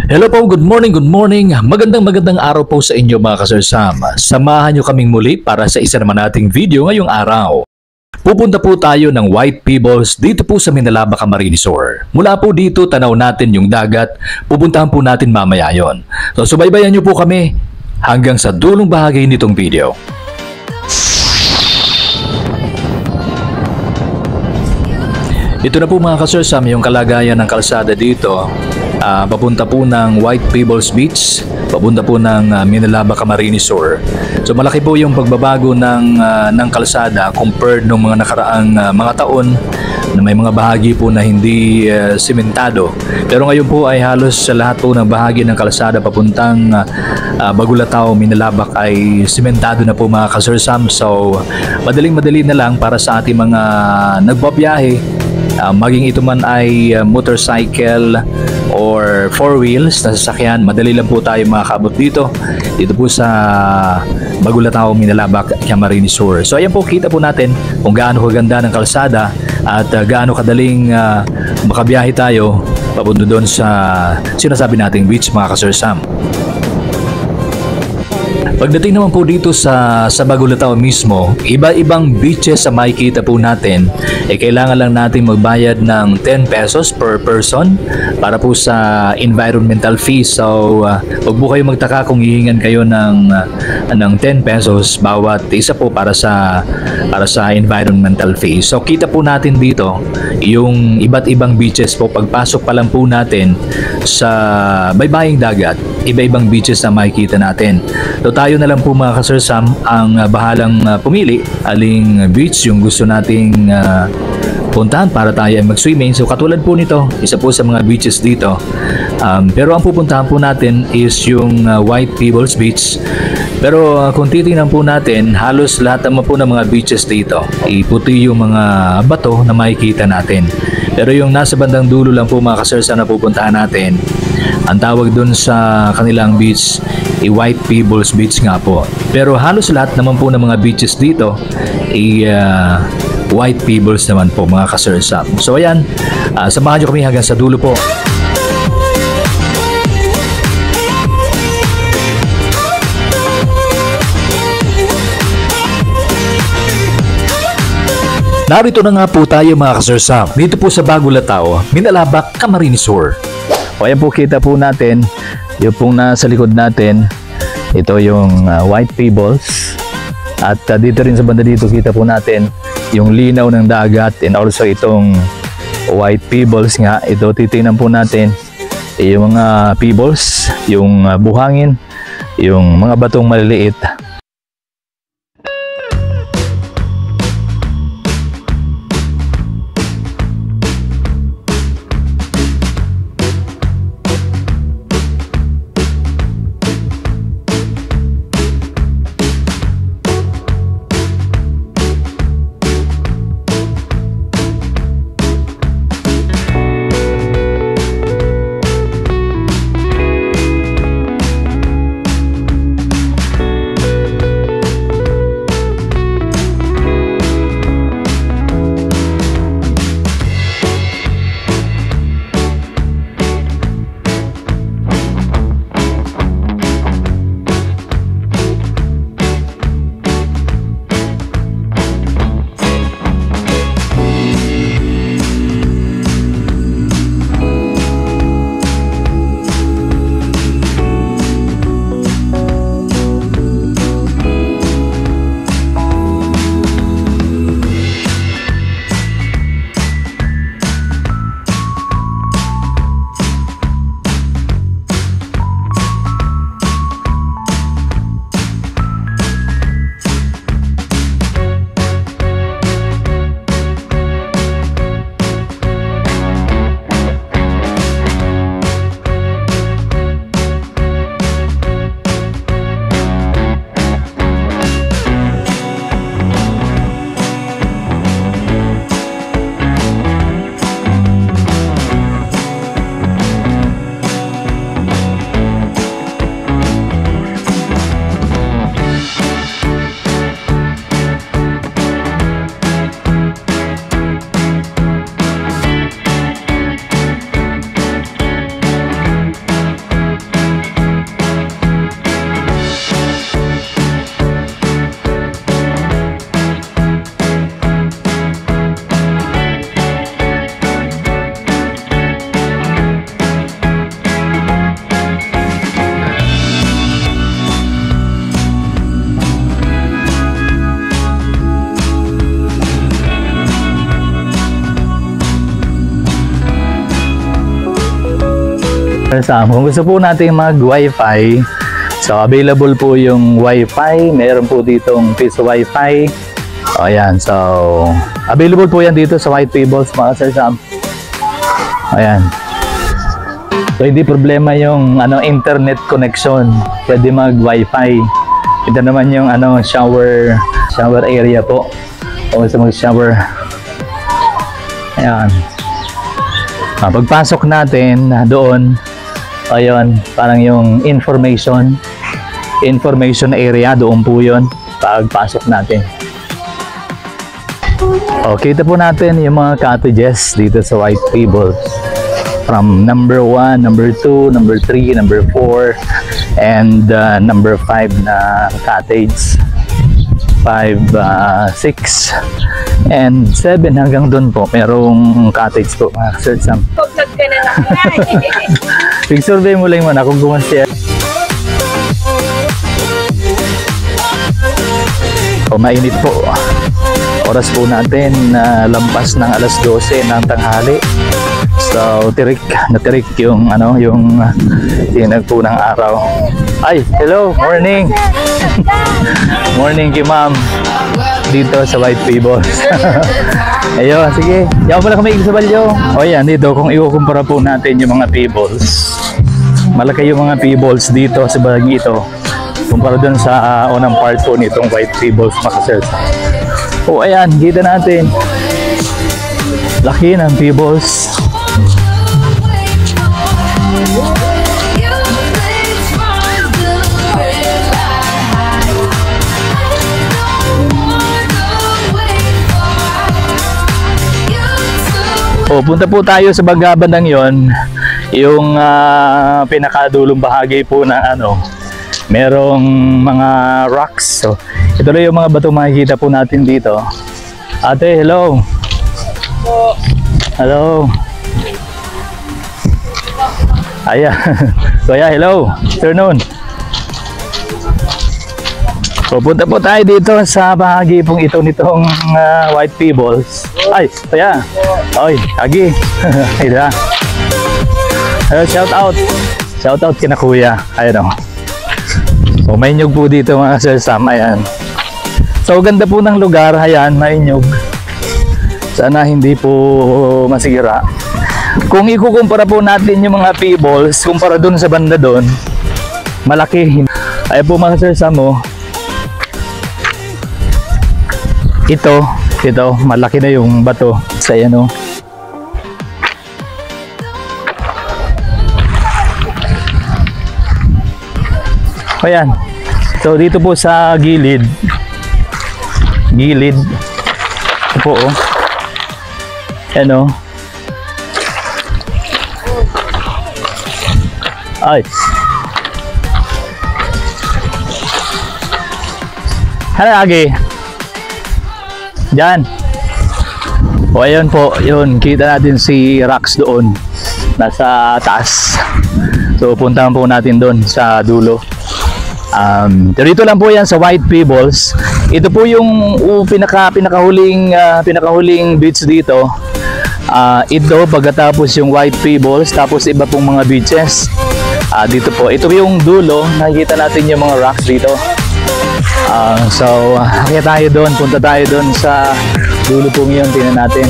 Hello po, good morning, good morning. Magandang araw po sa inyo mga kasersam. Samahan nyo kaming muli para sa isa naman nating video ngayong araw. Pupunta po tayo ng White Pebbles dito po sa Minalaba, Camarines Sur. Mula po dito, tanaw natin yung dagat. Pupuntahan po natin mamaya yon. So subaybayan nyo po kami hanggang sa dulong bahagi nitong video. Ito na po mga kasersam yung kalagayan ng kalsada dito. Papunta po ng White Pebbles Beach, papunta po ng Minalaba, Camarines Sur. So malaki po yung pagbabago ng kalsada compared nung mga nakaraang mga taon na may mga bahagi po na hindi simentado. Pero ngayon po ay halos sa lahat po ng bahagi ng kalsada papuntang Bagulatao, Minalabak ay simentado na po mga kasersam. So madaling-madali na lang para sa ating mga nagbabiyahe. Maging ito man ay motorcycle or four wheels na sasakyan, madali lang po tayo makakabot dito po sa Bagulatao, Minalabak, Camarines Sur. So ayan po, kita po natin kung gaano kaganda ng kalsada at gaano kadaling makabiyahe tayo papunta doon sa sinasabi nating beach mga kasersam. Pagdating naman po dito sa Bagulatao mismo, iba-ibang beaches sa makikita po natin, kailangan lang natin magbayad ng 10 pesos per person para po sa environmental fee. So, huwag po kayo magtaka kung hihingan kayo ng 10 pesos bawat isa po para sa environmental fee. So, kita po natin dito yung iba't ibang beaches po. Pagpasok pa lang po natin sa baybaying dagat, iba-ibang beaches na makikita natin. So tayo na lang po mga kasersam ang bahalang pumili aling beach yung gusto nating puntahan para tayo ay mag-swimming. So katulad po nito, isa po sa mga beaches dito. Pero ang pupuntahan po natin is yung White Pebbles Beach. Pero kung titingnan po natin, halos lahat naman po ng mga beaches dito, puti yung mga bato na makikita natin. Pero yung nasa bandang dulo lang po mga kasersam na pupuntahan natin, ang tawag dun sa kanilang beach, White Pebbles Beach nga po. Pero halos lahat naman po ng mga beaches dito White Pebbles naman po mga kasersam. So ayan, samahan nyo kami hanggang sa dulo po. Narito na nga po tayo mga kasersam, dito po sa Bagulatao, Minalabak, Camarines Sur. O ayan po, kita po natin yung pong nasa likod natin, ito yung White Pebbles. At dito rin sa banda dito kita po natin yung linaw ng dagat and also itong White Pebbles nga. Ito titingnan po natin yung mga pebbles, yung buhangin, yung mga batong maliliit. Kung gusto po natin mag-Wi-Fi, so available po yung Wi-Fi. Meron po ditong piso Wi-Fi. O ayan, so available po yan dito sa White Fables mga Sir Sam. Ayan. So hindi problema yung internet connection. Pwede mag-Wi-Fi. Ito naman yung shower area po. O gusto mag-shower. Ayan. Pagpasok natin doon, ayun, parang yung information area, doon po yun pagpasok natin. Kita po natin yung mga cottages dito sa White Fables, from number 1, number 2, number 3, number 4, and number 5 na cottage. 5, 6, and 7 hanggang doon po merong cottage po mga Sir Sam. Pag-vlog ka na lang. Pig-survey mo lang muna kung gumasya. Mainit po. Oras po natin lampas ng alas 12 ng tanghali. So tirik yung yung tinag po ng araw. Ay, hello, morning. Morning kay ma'am dito sa White Fables. Ayun, sige. Yaw pala kami sa Balyo. O yan, dito kung ikukumpara po natin yung mga Fables. Malaki yung mga Fables dito sa bahagi ito. Kumpara dun sa unang part po nitong White Fables mga Sir. O ayan, kita natin. Laki ng Fables. Punta po tayo sa bandang yon, yung pinakadulong bahagi po na merong mga rocks. So, ito lang yung mga bato makikita po natin dito. Ate, hello. Hello. Ayan. Kuya, hello. Afternoon. Pupunta po tayo dito sa bahagi pong ito nitong White Fables. Ay, kaya. Oy, Agi. Ayun. Shout out. Shout out kina Kuya. Ayun. So, may nyug po dito mga Sir Sam. Ayan. So, ganda po ng lugar. Ayan, may nyug. Sana hindi po masira. Kung ikukumpara po natin yung mga Fables, kumpara dun sa banda dun, malaki. Ayun po mga Sir Sam, Ito, malaki na yung bato sa yan, Ayan. So dito po sa gilid. Ito po, Ayan, Ay. Hala, Agi. Diyan. O ayun po, yun, kita natin si Rax doon. Nasa taas. So puntahan po natin doon sa dulo. Dito lang po yan sa White Fables. Ito po yung pinakahuling beach dito. Ito pagkatapos yung White Fables, tapos iba pong mga beaches. Dito po, ito yung dulo. Nakikita natin yung mga rocks dito. So, kaya tayo doon, punta tayo doon sa dulo po ngayon, tingnan natin.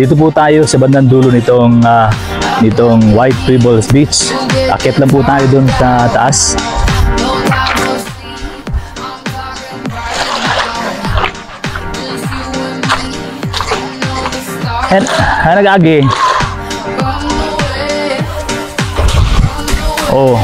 Dito po tayo sa bandang dulo nitong White Fables Beach. Akit lang po tayo doon sa taas. Nag-agi. Oh.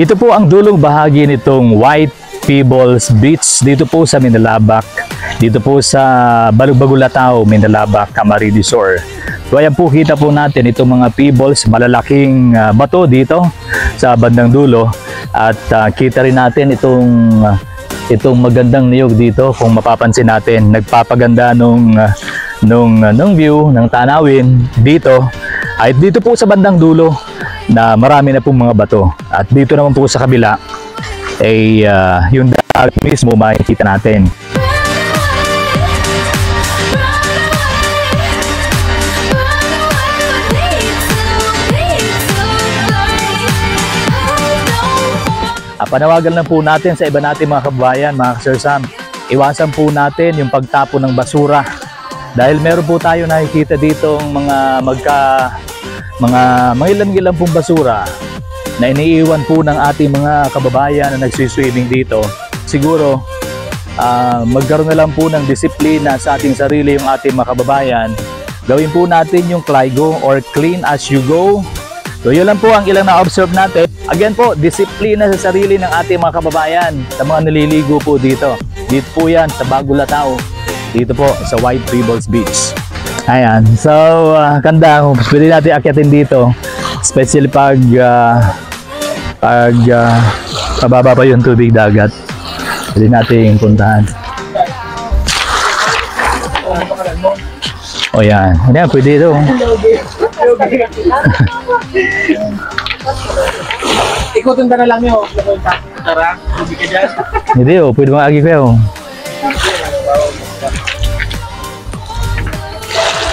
Ito po ang dulong bahagi nitong White Pebbles Beach dito po sa Minalabak. Dito po sa Balugbagulatao, Minalabak, Camarines Sur. So ayan po, kita po natin itong mga pebbles, malalaking bato dito sa bandang dulo. At kita rin natin itong magandang niyog dito. Kung mapapansin natin, nagpapaganda nung view ng tanawin dito. Ay dito po sa bandang dulo na marami na pong mga bato. At dito naman po sa kabila ay yung dagat mismo makikita natin. Panawagan lang po natin sa iba natin mga kababayan, mga Sir Sam, iwasan po natin yung pagtapon ng basura. Dahil meron po tayo nakikita ditong mga ilan-ilan pong basura na iniiwan po ng ating mga kababayan na nagsiswimming dito. Siguro, magkaroon na lang po ng disiplina sa ating sarili yung ating mga kababayan. Gawin po natin yung CLYGO or Clean As You Go. So yun lang po ang ilang na-observe natin. Again po, disiplina sa sarili ng ating mga kababayan sa mga naliligo po dito. Dito po yan sa Bagulatao. Dito po sa White Pebbles Beach. Ayan. So, ganda. Pwede natin akyatin dito. Especially pag pababa pa yung tubig dagat. Pwede natin puntahan. O yan. Ayan, pwede ito. Ikutin ka na lang yun. Tara, hindi ka dyan. Hindi pwede mga agi kayo.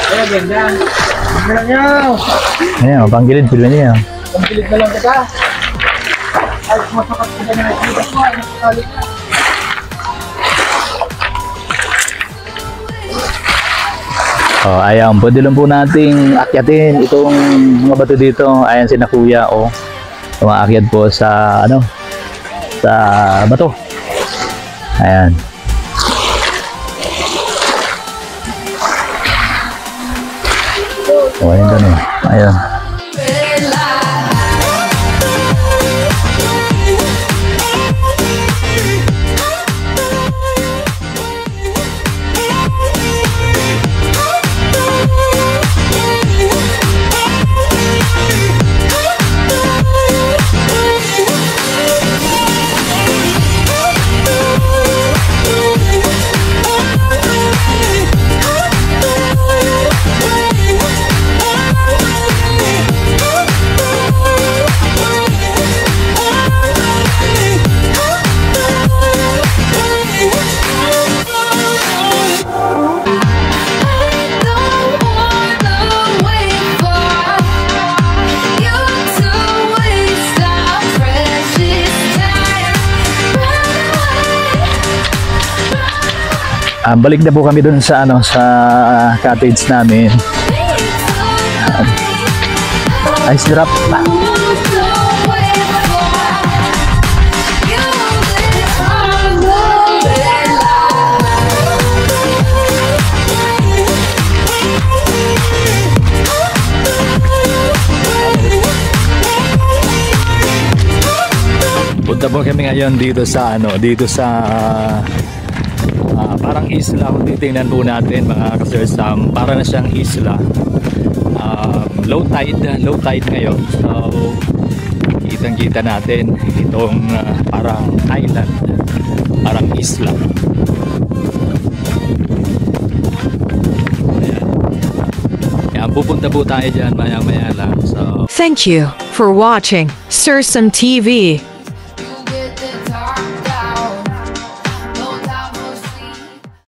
Kaya ganyan. Ganyan nyo. Ayan, panggilid, pwede niya. Pangkilig na lang kita. Ay, masakat ka na. Dito ko, ay nakalit na. Oh, ayan, pwede lang po nating akyatin itong mga bato dito. Ayan si na kuya, umaakyat po sa sa bato. Ayan. Oh, ayan doon Ayan. Balik na po kami dun sa sa cottage namin. Ice drop. Punta po kami ngayon dito sa parang isla. Kung titingnan po natin mga ka-Sir Sam, para na siyang isla. Low tide ngayon. So kitang-kita natin itong parang island, parang isla. Ayan, pupunta po tayo dyan maya-maya lang. So thank you for watching Sir Sam TV.